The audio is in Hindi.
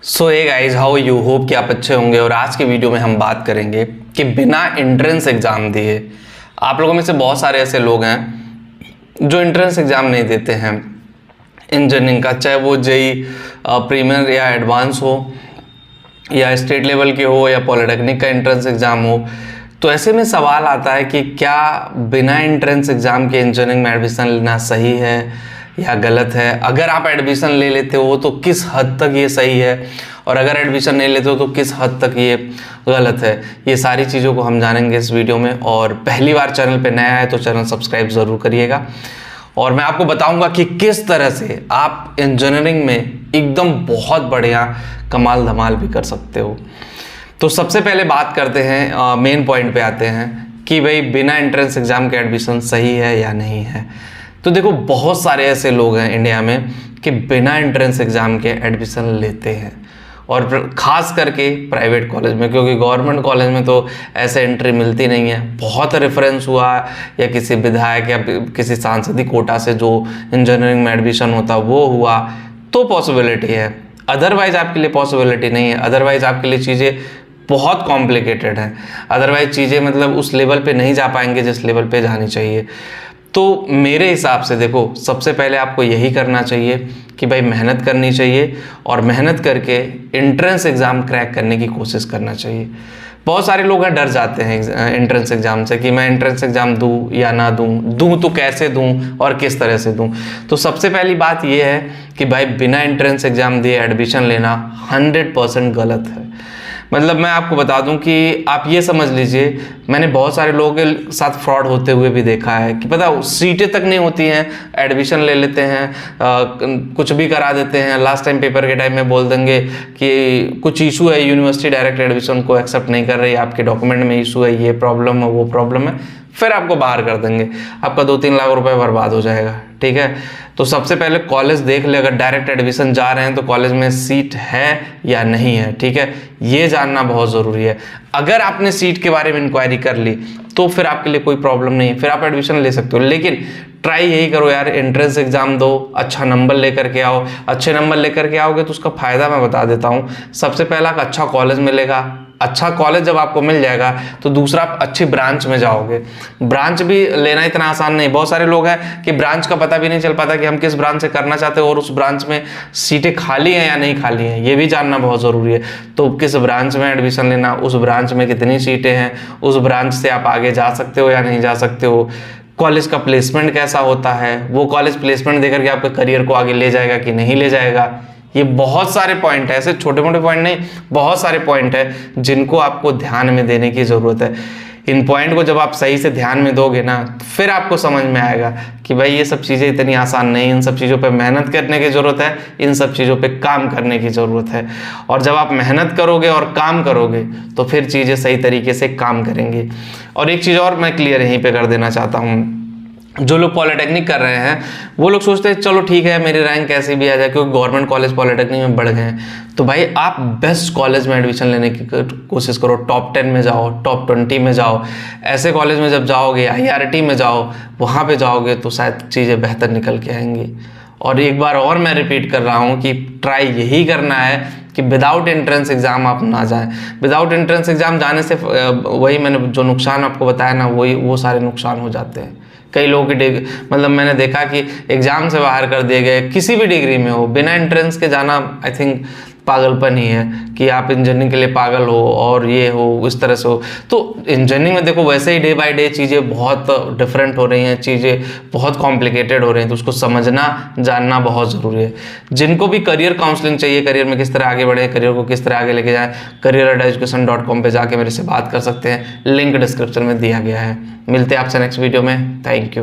So hey guys, how you, hope कि आप अच्छे होंगे। और आज के वीडियो में हम बात करेंगे कि बिना एंट्रेंस एग्ज़ाम दिए आप लोगों में से बहुत सारे ऐसे लोग हैं जो एंट्रेंस एग्ज़ाम नहीं देते हैं इंजीनियरिंग का, चाहे वो जेई प्रीमियर या एडवांस हो या स्टेट लेवल के हो या पॉलिटेक्निक का एंट्रेंस एग्ज़ाम हो। तो ऐसे में सवाल आता है कि क्या बिना एंट्रेंस एग्ज़ाम के इंजीनियरिंग में एडमिशन लेना सही है या गलत है। अगर आप एडमिशन ले लेते हो तो किस हद तक ये सही है, और अगर एडमिशन नहीं लेते हो तो किस हद तक ये गलत है। ये सारी चीज़ों को हम जानेंगे इस वीडियो में। और पहली बार चैनल पे नया है तो चैनल सब्सक्राइब ज़रूर करिएगा। और मैं आपको बताऊंगा कि किस तरह से आप इंजीनियरिंग में एकदम बहुत बढ़िया कमाल धमाल भी कर सकते हो। तो सबसे पहले बात करते हैं, मेन पॉइंट पे आते हैं कि भाई बिना एंट्रेंस एग्ज़ाम के एडमिशन सही है या नहीं है। तो देखो, बहुत सारे ऐसे लोग हैं इंडिया में कि बिना एंट्रेंस एग्ज़ाम के एडमिशन लेते हैं, और ख़ास करके प्राइवेट कॉलेज में, क्योंकि गवर्नमेंट कॉलेज में तो ऐसे एंट्री मिलती नहीं है। बहुत रेफरेंस हुआ या किसी विधायक या किसी सांसदीय कोटा से जो इंजीनियरिंग में एडमिशन होता वो हुआ तो पॉसिबिलिटी है, अदरवाइज़ आपके लिए पॉसिबिलिटी नहीं है। अदरवाइज़ आपके लिए चीज़ें बहुत कॉम्प्लिकेटेड हैं, अदरवाइज़ चीज़ें मतलब उस लेवल पे नहीं जा पाएंगे जिस लेवल पे जानी चाहिए। तो मेरे हिसाब से देखो, सबसे पहले आपको यही करना चाहिए कि भाई मेहनत करनी चाहिए, और मेहनत करके एंट्रेंस एग्ज़ाम क्रैक करने की कोशिश करना चाहिए। बहुत सारे लोग हैं डर जाते हैं एंट्रेंस एग्ज़ाम से कि मैं एंट्रेंस एग्ज़ाम दूँ या ना दूँ तो कैसे दूँ और किस तरह से दूँ। तो सबसे पहली बात यह है कि भाई बिना एंट्रेंस एग्ज़ाम दिए एडमिशन लेना 100% गलत है। मतलब मैं आपको बता दूं कि आप ये समझ लीजिए, मैंने बहुत सारे लोगों के साथ फ्रॉड होते हुए भी देखा है कि पता सीटें तक नहीं होती हैं, एडमिशन ले लेते हैं, कुछ भी करा देते हैं, लास्ट टाइम पेपर के टाइम में बोल देंगे कि कुछ इशू है, यूनिवर्सिटी डायरेक्ट एडमिशन को एक्सेप्ट नहीं कर रही, आपके डॉक्यूमेंट में इशू है, ये प्रॉब्लम है, वो प्रॉब्लम है, फिर आपको बाहर कर देंगे, आपका 2-3 लाख रुपए बर्बाद हो जाएगा। ठीक है, तो सबसे पहले कॉलेज देख ले, अगर डायरेक्ट एडमिशन जा रहे हैं तो कॉलेज में सीट है या नहीं है। ठीक है, ये जानना बहुत ज़रूरी है। अगर आपने सीट के बारे में इंक्वायरी कर ली तो फिर आपके लिए कोई प्रॉब्लम नहीं है, फिर आप एडमिशन ले सकते हो। लेकिन ट्राई यही करो यार, एंट्रेंस एग्जाम दो, अच्छा नंबर लेकर के आओ। अच्छे नंबर लेकर के आओगे तो उसका फ़ायदा मैं बता देता हूँ। सबसे पहला अच्छा कॉलेज मिलेगा, अच्छा कॉलेज जब आपको मिल जाएगा तो दूसरा आप अच्छी ब्रांच में जाओगे। ब्रांच भी लेना इतना आसान नहीं, बहुत सारे लोग हैं कि ब्रांच का पता भी नहीं चल पाता कि हम किस ब्रांच से करना चाहते हैं और उस ब्रांच में सीटें खाली हैं या नहीं खाली हैं, ये भी जानना बहुत ज़रूरी है। तो किस ब्रांच में एडमिशन लेना, उस ब्रांच में कितनी सीटें हैं, उस ब्रांच से आप आगे जा सकते हो या नहीं जा सकते हो, कॉलेज का प्लेसमेंट कैसा होता है, वो कॉलेज प्लेसमेंट देकर के आपके करियर को आगे ले जाएगा कि नहीं ले जाएगा। ये बहुत सारे पॉइंट है, ऐसे छोटे मोटे पॉइंट नहीं, बहुत सारे पॉइंट है जिनको आपको ध्यान में देने की ज़रूरत है। इन पॉइंट को जब आप सही से ध्यान में दोगे ना, फिर आपको समझ में आएगा कि भाई ये सब चीज़ें इतनी आसान नहीं, इन सब चीज़ों पे मेहनत करने की ज़रूरत है, इन सब चीज़ों पे काम करने की ज़रूरत है। और जब आप मेहनत करोगे और काम करोगे तो फिर चीज़ें सही तरीके से काम करेंगी। और एक चीज़ और मैं क्लियर यहीं पर कर देना चाहता हूँ, जो लोग पॉलिटेक्निक कर रहे हैं वो लोग सोचते हैं चलो ठीक है मेरी रैंक कैसी भी आ जाए, क्योंकि गवर्नमेंट कॉलेज पॉलिटेक्निक में बढ़ गए हैं। तो भाई आप बेस्ट कॉलेज में एडमिशन लेने की कोशिश करो, टॉप 10 में जाओ, टॉप 20 में जाओ। ऐसे कॉलेज में जब जाओगे, IRT में जाओ, वहाँ पे जाओगे तो शायद चीज़ें बेहतर निकल के आएंगी। और एक बार और मैं रिपीट कर रहा हूँ कि ट्राई यही करना है कि विदाउट एंट्रेंस एग्ज़ाम आप ना जाएं। विदाउट एंट्रेंस एग्ज़ाम जाने से वही मैंने जो नुकसान आपको बताया ना, वही वो सारे नुकसान हो जाते हैं। कई लोगों की मतलब मैंने देखा कि एग्ज़ाम से बाहर कर दिए गए, किसी भी डिग्री में हो, बिना एंट्रेंस के जाना आई थिंक पागलपन ही है कि आप इंजीनियरिंग के लिए पागल हो और ये हो इस तरह से हो। तो इंजीनियरिंग में देखो वैसे ही डे बाय डे चीज़ें बहुत डिफरेंट हो रही हैं, चीज़ें बहुत कॉम्प्लिकेटेड हो रही हैं, तो उसको समझना जानना बहुत ज़रूरी है। जिनको भी करियर काउंसलिंग चाहिए, करियर में किस तरह आगे बढ़े, करियर को किस तरह आगे लेके जाएँ, career@education.com पे जाके मेरे से बात कर सकते हैं, लिंक डिस्क्रिप्शन में दिया गया है। मिलते हैं आपसे नेक्स्ट वीडियो में, थैंक यू।